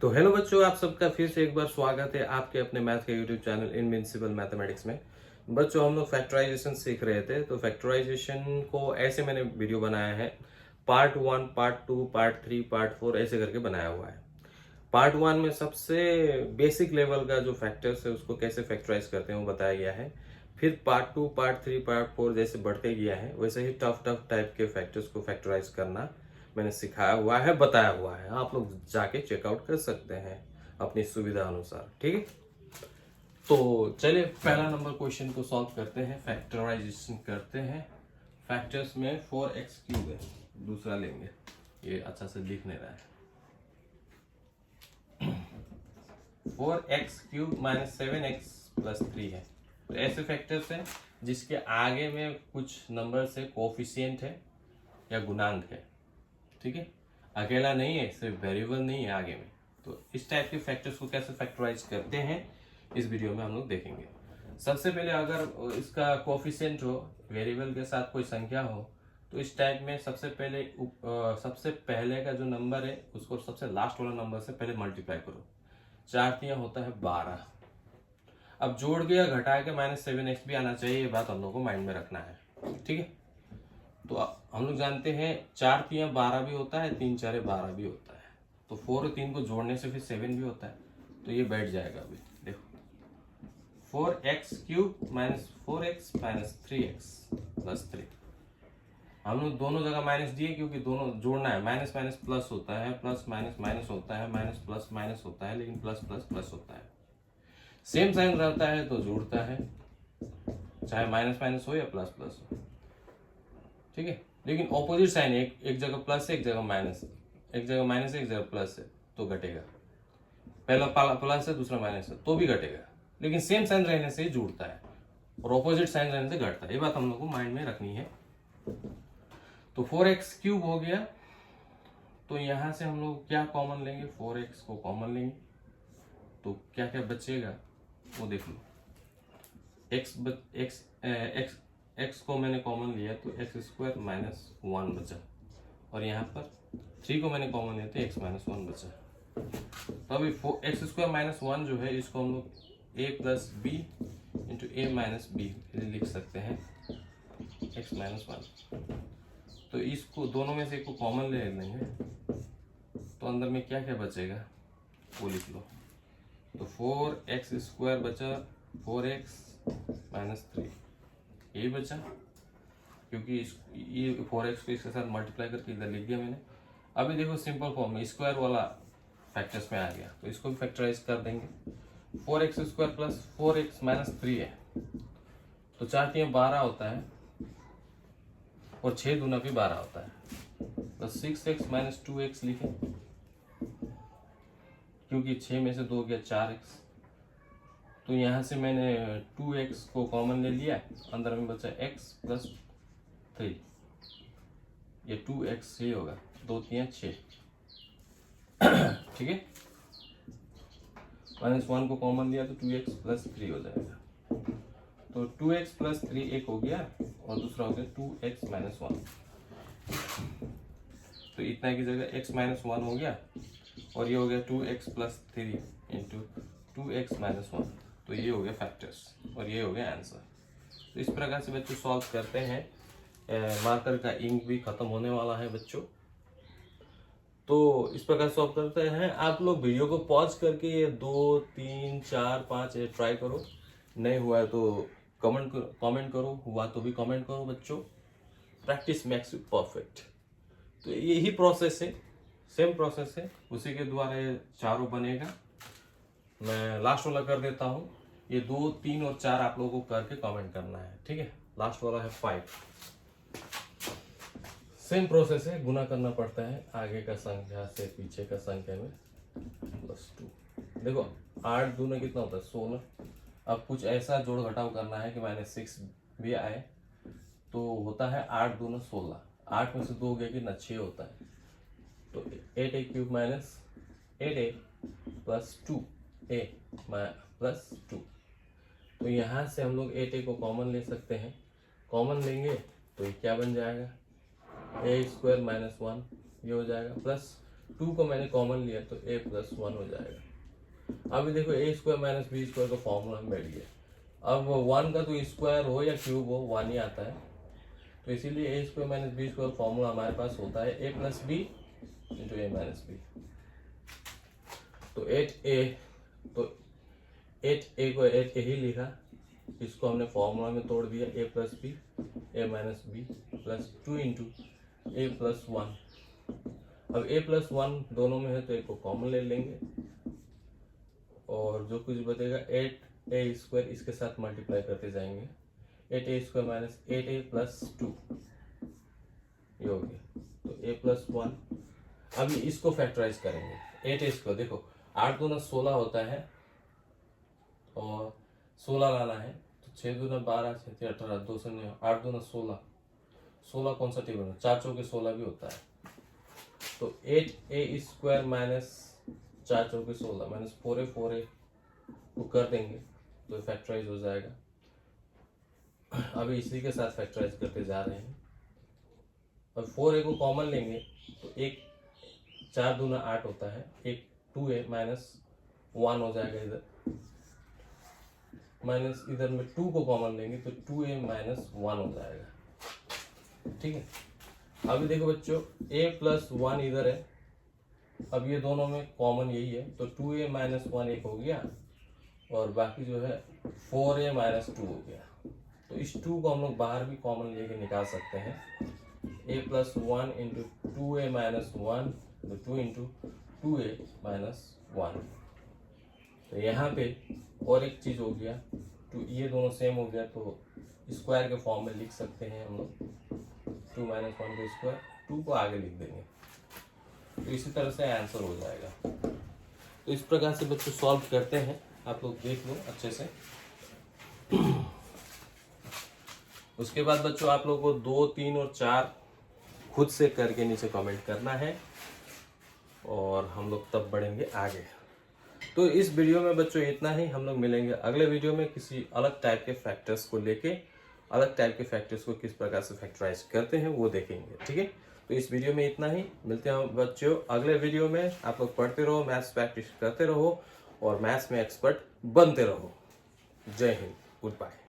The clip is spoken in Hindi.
तो हेलो बच्चों, आप सबका फिर से एक बार स्वागत है आपके अपने मैथ के यूट्यूब चैनल इनविंसिबल मैथमेटिक्स में। बच्चों, हम लोग फैक्टराइजेशन सीख रहे थे, तो फैक्टराइजेशन को ऐसे मैंने वीडियो बनाया है। पार्ट 1, पार्ट 2, पार्ट 3, पार्ट 4 ऐसे करके बनाया हुआ है। पार्ट 1 में सबसे बेसिक लेवल का जो फैक्टर्स है उसको कैसे फैक्टराइज करते हैं वो बताया गया है। फिर पार्ट 2, पार्ट 3, पार्ट 4 जैसे बढ़ते गया है वैसे ही टफ टाइप के फैक्टर्स को फैक्टराइज करना मैंने सिखाया हुआ है, बताया हुआ है। आप लोग जाके चेकआउट कर सकते हैं अपनी सुविधा अनुसार, ठीक है। तो चलिए पहला नंबर क्वेश्चन को सॉल्व करते हैं, फैक्टराइजेशन करते हैं। फैक्टर्स में 4x³ है, दूसरा लेंगे। ये अच्छा से दिख नहीं रहा है। 4x³ माइनस 7x+3 है। तो ऐसे फैक्टर्स हैं जिसके आगे में कुछ नंबर से कोफिशिएंट है या गुणांक है, ठीक है। अकेला नहीं है, सिर्फ वेरिएबल नहीं है आगे में। तो इस टाइप के फैक्टर्स को कैसे फैक्टराइज करते हैं इस वीडियो में हम लोग देखेंगे। सबसे पहले अगर इसका कोफिशिएंट हो, वेरिएबल के साथ कोई संख्या हो, तो इस टाइप में सबसे पहले का जो नंबर है उसको सबसे लास्ट वाला नंबर से पहले मल्टीप्लाई करो। 4 होता है 12। अब जोड़ के या घटा के -7x भी आना चाहिए, ये बात हम लोग को माइंड में रखना है, ठीक है। तो हम लोग जानते हैं 4 × 12 भी होता है, 3 × 4 = 12 भी होता है। तो 4 और 3 को जोड़ने से फिर 7 भी होता है, तो ये बैठ जाएगा। अभी देखो 4x³ minus 4x minus 3x+3। हम लोग दोनों जगह माइनस दिए क्योंकि दोनों जोड़ना है। माइनस माइनस प्लस होता है, प्लस माइनस माइनस होता है, माइनस प्लस माइनस होता है, लेकिन प्लस प्लस प्लस होता है। सेम साइन रहता है तो जुड़ता है, चाहे माइनस माइनस हो या प्लस प्लस हो, ठीक है। लेकिन ऑपोजिट साइन एक जगह प्लस है, एक जगह माइनस है, एक जगह माइनस है, एक जगह प्लस है, तो घटेगा। पहला प्लस है, दूसरा माइनस है, तो भी घटेगा। लेकिन सेम साइन रहने से जुड़ता है और ऑपोजिट साइन रहने से घटता है। ये बात हम लोग को माइंड में रखनी है। तो 4x³ हो गया। तो यहां से हम लोग क्या कॉमन लेंगे? 4x को कॉमन लेंगे तो क्या क्या बचेगा वो देख लो। x को मैंने कॉमन लिया तो x² माइनस 1 बचा, और यहाँ पर 3 को मैंने कॉमन लिया तो x माइनस 1 बचा। तो अभी x² माइनस 1 जो है इसको हम लोग a plus B into A minus B लिख सकते हैं, x माइनस 1। तो इसको दोनों में से एक को कॉमन ले लेंगे तो अंदर में क्या क्या बचेगा वो लिख लो। तो 4x² बचा, 4x माइनस 3 ये बचा, क्योंकि ये 4x को इसके साथ मल्टीप्लाई करके इधर लिख दिया मैंने। अभी देखो सिंपल फॉर्म में स्क्वायर वाला फैक्टर्स में आ गया, तो इसको भी फैक्टराइज कर देंगे। 4x² प्लस 4x माइनस 3 है, तो 4 × 12 होता है और 6 दूना भी 12 होता है। तो 6x माइनस 2x लिखे, क्योंकि 6 में से 2 गया 4x। तो यहाँ से मैंने 2x को कॉमन ले लिया, अंदर में बचा x प्लस 3। ये 2x ही होगा, 2 × 3 = 6, ठीक है। -1 को कॉमन लिया तो 2x प्लस 3 हो जाएगा। तो 2x प्लस 3 एक हो गया और दूसरा हो गया 2x माइनस 1। तो इतना की जगह x माइनस 1 हो गया और ये हो गया 2x plus 3 into 2x minus 1। तो ये हो गया फैक्टर्स और ये हो गया आंसर। तो इस प्रकार से बच्चों सॉल्व करते हैं। मार्कर का इंक भी खत्म होने वाला है बच्चों। तो इस प्रकार सॉल्व करते हैं। आप लोग वीडियो को पॉज करके ये 2, 3, 4, 5 ट्राई करो। नहीं हुआ है तो कमेंट करो, हुआ तो भी कमेंट करो बच्चों। Practice makes you perfect. तो यही प्रोसेस है, सेम प्रोसेस है, उसी के द्वारा ये चारों बनेगा। मैं लास्ट वाला कर देता हूँ। ये 2, 3 और 4 आप लोगों को करके कमेंट करना है, ठीक है। लास्ट वाला है 5। सेम प्रोसेस है, गुना करना पड़ता है आगे का संख्या से पीछे का संख्या में +2। देखो 8 दूना कितना होता है? 16। अब कुछ ऐसा जोड़ घटाव करना है कि -6 भी आए, तो होता है 8 दूना 16। 8 में से 2 गया कि ना 6 होता है। तो 8a³ minus 8a plus 2a plus 2। तो यहाँ से हम लोग 8a को कॉमन ले सकते हैं। कॉमन लेंगे तो ये क्या बन जाएगा? a² माइनस 1 ये हो जाएगा, प्लस 2 को मैंने कॉमन लिया तो a प्लस 1 हो जाएगा। अभी देखो a square minus B square का फॉर्मूला हम बैठ गया। अब 1 का तो स्क्वायर हो या क्यूब हो 1 ही आता है, तो इसीलिए a square minus B square formula हमारे पास होता है a plus B into A minus B. तो 8a को 8a ही लिखा, इसको हमने फॉर्मूला में तोड़ दिया a plus B A minus B plus 2 into A plus 1। अब a प्लस 1 दोनों में है तो एक को कॉमन ले लेंगे और जो कुछ बचेगा 8a स्क्वायर इसके साथ मल्टीप्लाई करते जाएंगे, 8a square minus 8a plus 2 ये हो गया। तो a प्लस 1। अभी इसको फैक्टराइज करेंगे। 8a स्क्वायर देखो 8 दूना 16 होता है और 16 लाना है तो 6 दूना 12 6 18 2 शून्य 8 दूना 16, 16 कौन सा टेबल में 4 चौके 16 भी होता है। तो 8a स्क्वायर माइनस 4 चौके 16 माइनस 4a को कर देंगे तो फैक्टराइज हो जाएगा। अभी इसी के साथ फैक्टराइज करते जा रहे हैं और 4a को कॉमन लेंगे तो एक 4 दूना 8 होता है, एक 2a माइनस 1 हो जाएगा इधर, माइनस इधर में 2 को कॉमन लेंगे तो 2a माइनस 1 हो जाएगा। ठीक है, अभी देखो बच्चों a प्लस 1 इधर है, अब ये दोनों में कॉमन यही है तो 2a माइनस 1 एक हो गया और बाकी जो है 4a माइनस 2 हो गया। तो इस 2 को हम लोग बाहर भी कॉमन लेके निकाल सकते हैं, a plus 1 into 2a minus 1 तो 2 इंटू 2a माइनस 1। तो यहाँ पे और एक चीज़ हो गया, तो ये दोनों सेम हो गया तो स्क्वायर के फॉर्म में लिख सकते हैं हम लोग, 2 माइनस 1 का स्क्वायर, 2 को आगे लिख देंगे तो इसी तरह से आंसर हो जाएगा। तो इस प्रकार से बच्चों सॉल्व करते हैं, आप लोग देख लो अच्छे से। उसके बाद बच्चों आप लोगों को 2, 3 और 4 खुद से करके नीचे कमेंट करना है और हम लोग तब बढ़ेंगे आगे। तो इस वीडियो में बच्चों इतना ही, हम लोग मिलेंगे अगले वीडियो में किसी अलग टाइप के फैक्टर्स को लेके, अलग टाइप के फैक्टर्स को किस प्रकार से फैक्टराइज करते हैं वो देखेंगे। ठीक है, तो इस वीडियो में इतना ही, मिलते हैं बच्चों अगले वीडियो में। आप लोग पढ़ते रहो, मैथ्स प्रैक्टिस करते रहो और मैथ्स में एक्सपर्ट बनते रहो। जय हिंद, गुड बाय।